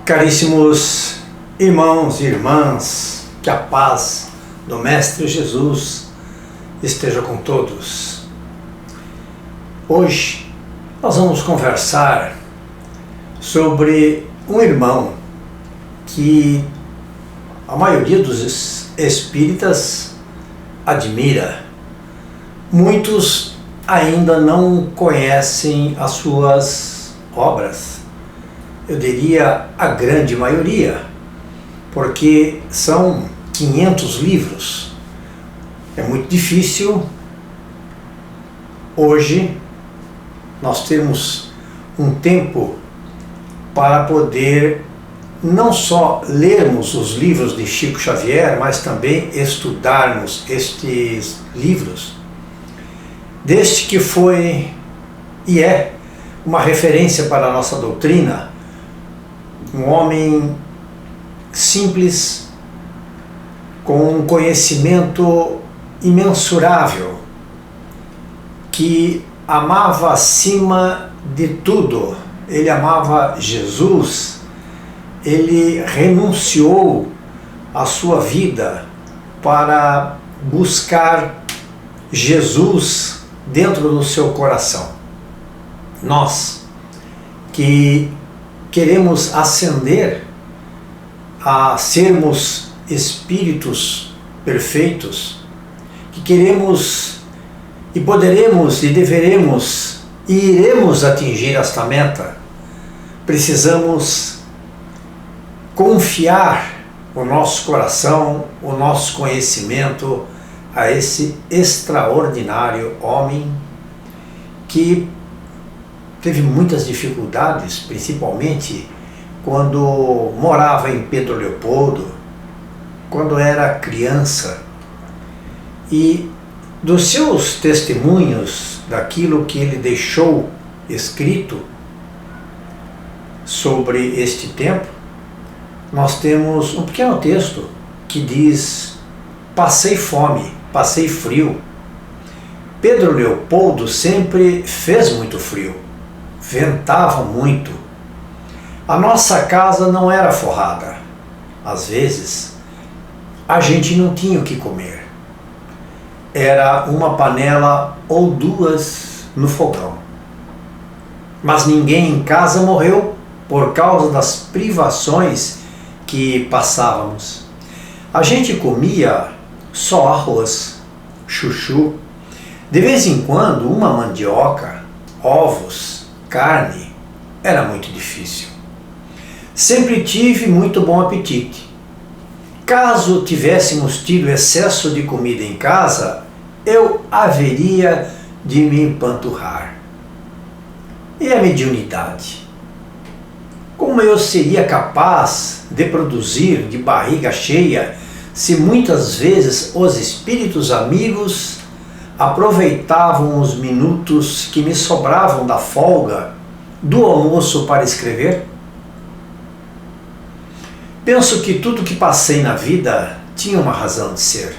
Caríssimos irmãos e irmãs, que a paz do Mestre Jesus esteja com todos. Hoje nós vamos conversar sobre um irmão que a maioria dos espíritas admira. Muitos ainda não conhecem as suas obras. Eu diria a grande maioria, porque são 500 livros. É muito difícil hoje nós termos um tempo para poder não só lermos os livros de Chico Xavier, mas também estudarmos estes livros, deste que foi e é uma referência para a nossa doutrina, um homem simples, com um conhecimento imensurável, que amava acima de tudo. Ele amava Jesus, ele renunciou à sua vida para buscar Jesus dentro do seu coração. Nós que queremos ascender a sermos espíritos perfeitos, que queremos e poderemos e deveremos e iremos atingir esta meta, precisamos confiar o nosso coração, o nosso conhecimento a esse extraordinário homem que teve muitas dificuldades, principalmente quando morava em Pedro Leopoldo, quando era criança. E dos seus testemunhos, daquilo que ele deixou escrito sobre este tempo, nós temos um pequeno texto que diz: passei fome, passei frio. Pedro Leopoldo sempre fez muito frio, ventava muito. A nossa casa não era forrada. Às vezes, a gente não tinha o que comer. Era uma panela ou duas no fogão. Mas ninguém em casa morreu por causa das privações que passávamos. A gente comia só arroz, chuchu, de vez em quando uma mandioca, ovos, carne. Era muito difícil. Sempre tive muito bom apetite. Caso tivéssemos tido excesso de comida em casa, eu haveria de me empanturrar. E a mediunidade? Como eu seria capaz de produzir de barriga cheia se muitas vezes os espíritos amigos aproveitavam os minutos que me sobravam da folga do almoço para escrever? Penso que tudo que passei na vida tinha uma razão de ser.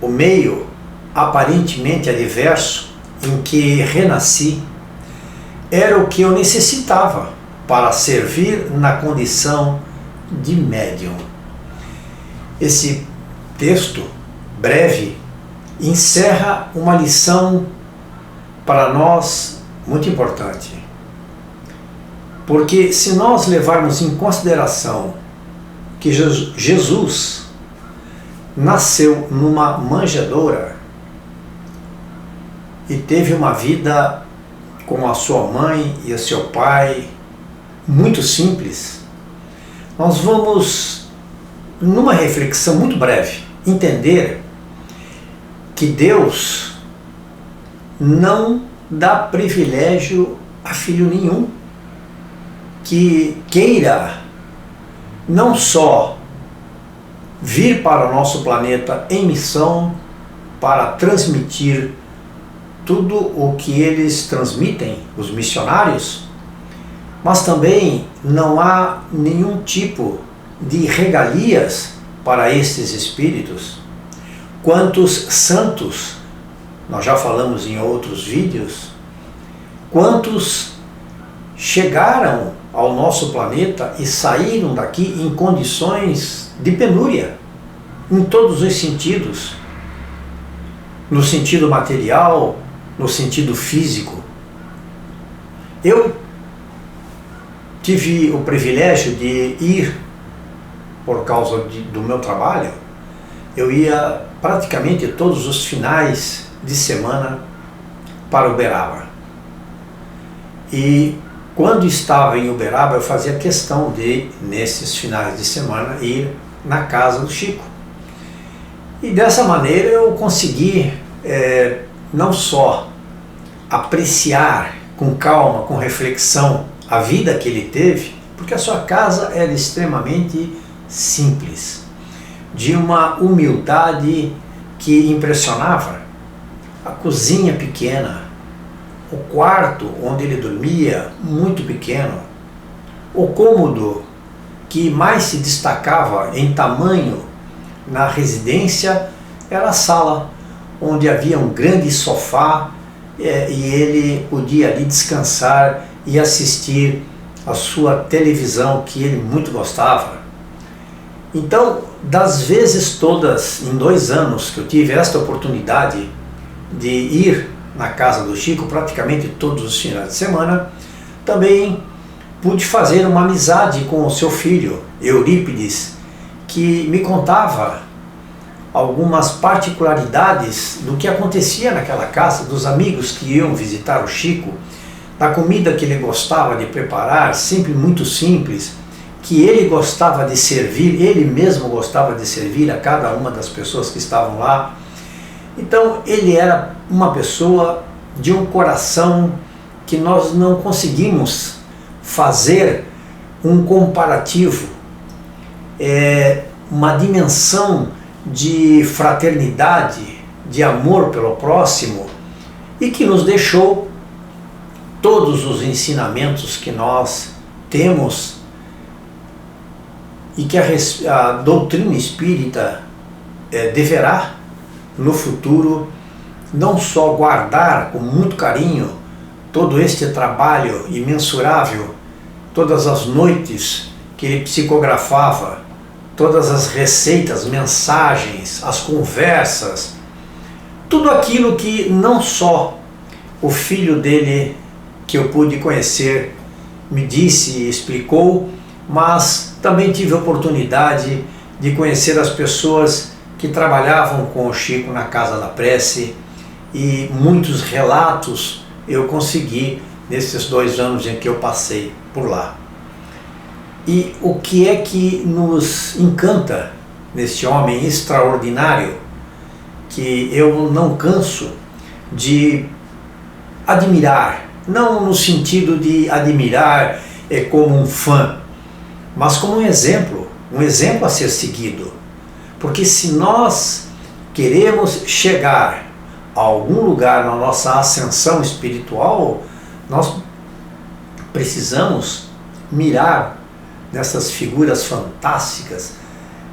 O meio aparentemente adverso em que renasci era o que eu necessitava para servir na condição de médium. Esse texto breve encerra uma lição para nós muito importante. Porque se nós levarmos em consideração que Jesus nasceu numa manjedoura e teve uma vida com a sua mãe e o seu pai muito simples, nós vamos, numa reflexão muito breve, entender que Deus não dá privilégio a filho nenhum que queira não só vir para o nosso planeta em missão para transmitir tudo o que eles transmitem, os missionários, mas também não há nenhum tipo de regalias para estes espíritos. Quantos santos, nós já falamos em outros vídeos, quantos chegaram ao nosso planeta e saíram daqui em condições de penúria, em todos os sentidos, no sentido material, no sentido físico. Eu tive o privilégio de ir, por causa do meu trabalho, eu ia praticamente todos os finais de semana para Uberaba. E quando estava em Uberaba, eu fazia questão de, nesses finais de semana, ir na casa do Chico. E dessa maneira eu consegui não só apreciar com calma, com reflexão, a vida que ele teve, porque a sua casa era extremamente simples, de uma humildade que impressionava. A cozinha pequena, o quarto onde ele dormia muito pequeno, o cômodo que mais se destacava em tamanho na residência era a sala, onde havia um grande sofá e ele podia ali descansar e assistir a sua televisão que ele muito gostava. Então, das vezes todas, em 2 anos que eu tive esta oportunidade de ir na casa do Chico, praticamente todos os finais de semana, também pude fazer uma amizade com o seu filho, Eurípides, que me contava algumas particularidades do que acontecia naquela casa, dos amigos que iam visitar o Chico, da comida que ele gostava de preparar, sempre muito simples, que ele gostava de servir, ele mesmo gostava de servir a cada uma das pessoas que estavam lá. Então ele era uma pessoa de um coração que nós não conseguimos fazer um comparativo, uma dimensão de fraternidade, de amor pelo próximo, e que nos deixou todos os ensinamentos que nós temos e que a doutrina espírita deverá no futuro não só guardar com muito carinho todo este trabalho imensurável, todas as noites que ele psicografava, todas as receitas, mensagens, as conversas, tudo aquilo que não só o filho dele, que eu pude conhecer, me disse e explicou, mas também tive a oportunidade de conhecer as pessoas que trabalhavam com o Chico na Casa da Prece, e muitos relatos eu consegui nesses 2 anos em que eu passei por lá. E o que é que nos encanta neste homem extraordinário, que eu não canso de admirar, não no sentido de admirar como um fã, mas como um exemplo a ser seguido. Porque se nós queremos chegar a algum lugar na nossa ascensão espiritual, nós precisamos mirar nessas figuras fantásticas,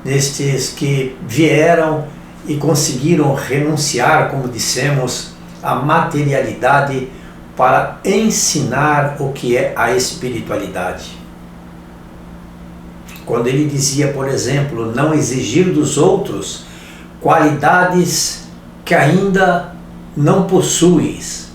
nestes que vieram e conseguiram renunciar, como dissemos, à materialidade para ensinar o que é a espiritualidade. Quando ele dizia, por exemplo, não exigir dos outros qualidades que ainda não possuis.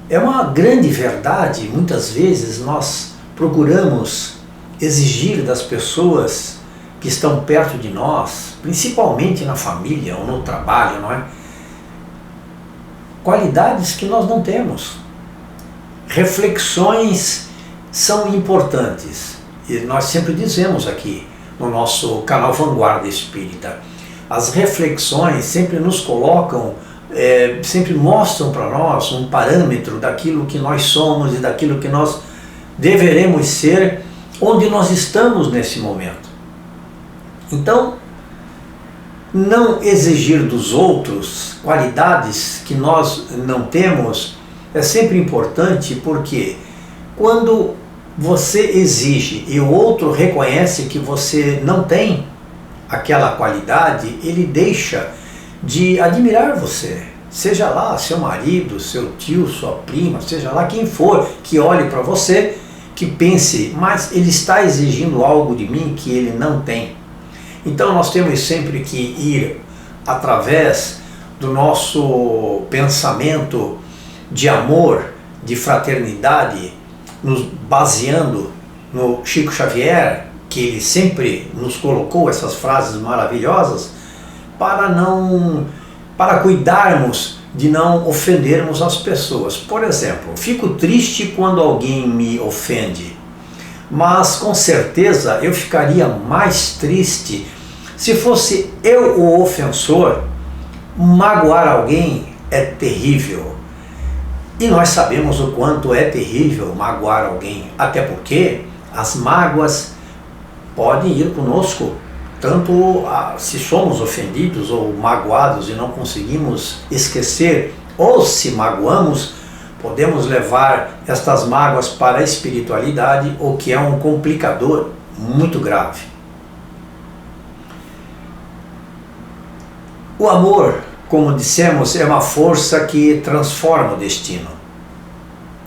É uma grande verdade. Muitas vezes nós procuramos exigir das pessoas que estão perto de nós, principalmente na família ou no trabalho, não é? Qualidades que nós não temos. Reflexões são importantes. E nós sempre dizemos aqui no nosso canal Vanguarda Espírita, as reflexões sempre nos colocam, sempre mostram para nós um parâmetro daquilo que nós somos e daquilo que nós deveremos ser, onde nós estamos nesse momento. Então, não exigir dos outros qualidades que nós não temos é sempre importante, porque quando você exige e o outro reconhece que você não tem aquela qualidade, ele deixa de admirar você. Seja lá seu marido, seu tio, sua prima, seja lá quem for que olhe para você, que pense, mas ele está exigindo algo de mim que ele não tem. Então nós temos sempre que ir através do nosso pensamento de amor, de fraternidade, nos baseando no Chico Xavier, que ele sempre nos colocou essas frases maravilhosas, para cuidarmos de não ofendermos as pessoas. Por exemplo, fico triste quando alguém me ofende, mas com certeza eu ficaria mais triste se fosse eu o ofensor. Magoar alguém é terrível. E nós sabemos o quanto é terrível magoar alguém, até porque as mágoas podem ir conosco, tanto se somos ofendidos ou magoados e não conseguimos esquecer, ou se magoamos, podemos levar estas mágoas para a espiritualidade, o que é um complicador muito grave. O amor, como dissemos, é uma força que transforma o destino.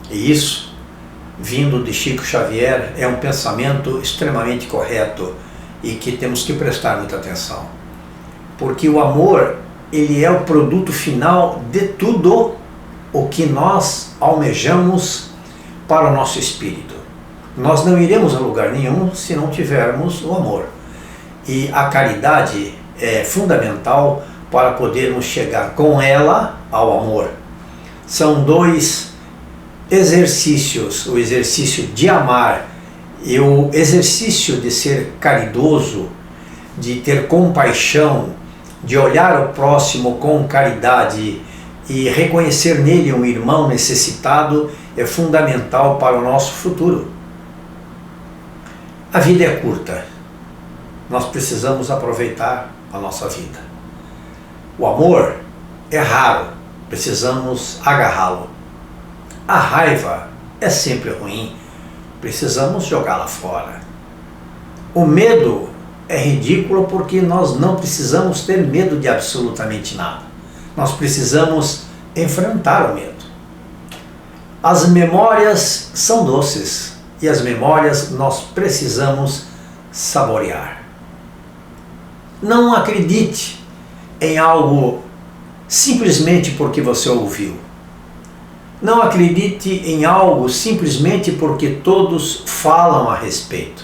E isso, vindo de Chico Xavier, é um pensamento extremamente correto e que temos que prestar muita atenção. Porque o amor, ele é o produto final de tudo o que nós almejamos para o nosso espírito. Nós não iremos a lugar nenhum se não tivermos o amor. E a caridade é fundamental para podermos chegar com ela ao amor. São dois exercícios, o exercício de amar e o exercício de ser caridoso, de ter compaixão, de olhar o próximo com caridade e reconhecer nele um irmão necessitado é fundamental para o nosso futuro. A vida é curta, nós precisamos aproveitar a nossa vida. O amor é raro, precisamos agarrá-lo. A raiva é sempre ruim, precisamos jogá-la fora. O medo é ridículo porque nós não precisamos ter medo de absolutamente nada. Nós precisamos enfrentar o medo. As memórias são doces e as memórias nós precisamos saborear. Não acredite em algo simplesmente porque você ouviu. Não acredite em algo simplesmente porque todos falam a respeito.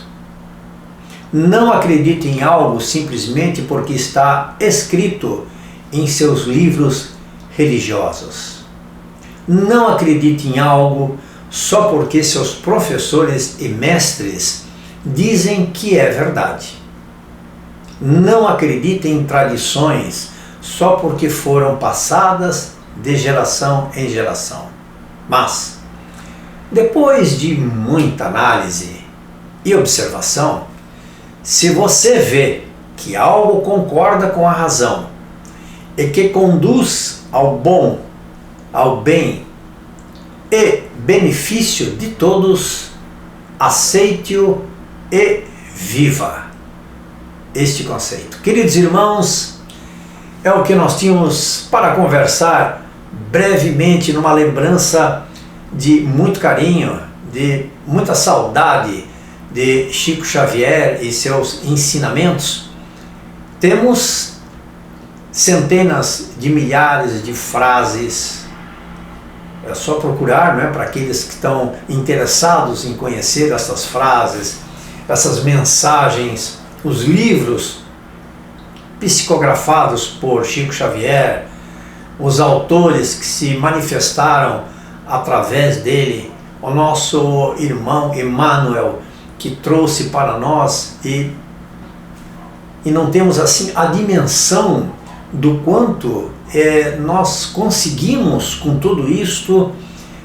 Não acredite em algo simplesmente porque está escrito em seus livros religiosos. Não acredite em algo só porque seus professores e mestres dizem que é verdade. Não acredite em tradições só porque foram passadas de geração em geração. Mas, depois de muita análise e observação, se você vê que algo concorda com a razão e que conduz ao bom, ao bem e benefício de todos, aceite-o e viva este conceito. Queridos irmãos, é o que nós tínhamos para conversar brevemente numa lembrança de muito carinho, de muita saudade de Chico Xavier e seus ensinamentos. Temos centenas de milhares de frases. É só procurar, não é, para aqueles que estão interessados em conhecer essas frases, essas mensagens, os livros psicografados por Chico Xavier, os autores que se manifestaram através dele, o nosso irmão Emmanuel, que trouxe para nós, e não temos assim a dimensão do quanto nós conseguimos com tudo isto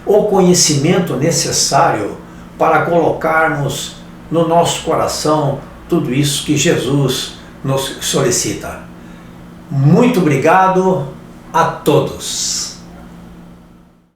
o conhecimento necessário para colocarmos no nosso coração tudo isso que Jesus nos solicita. Muito obrigado a todos.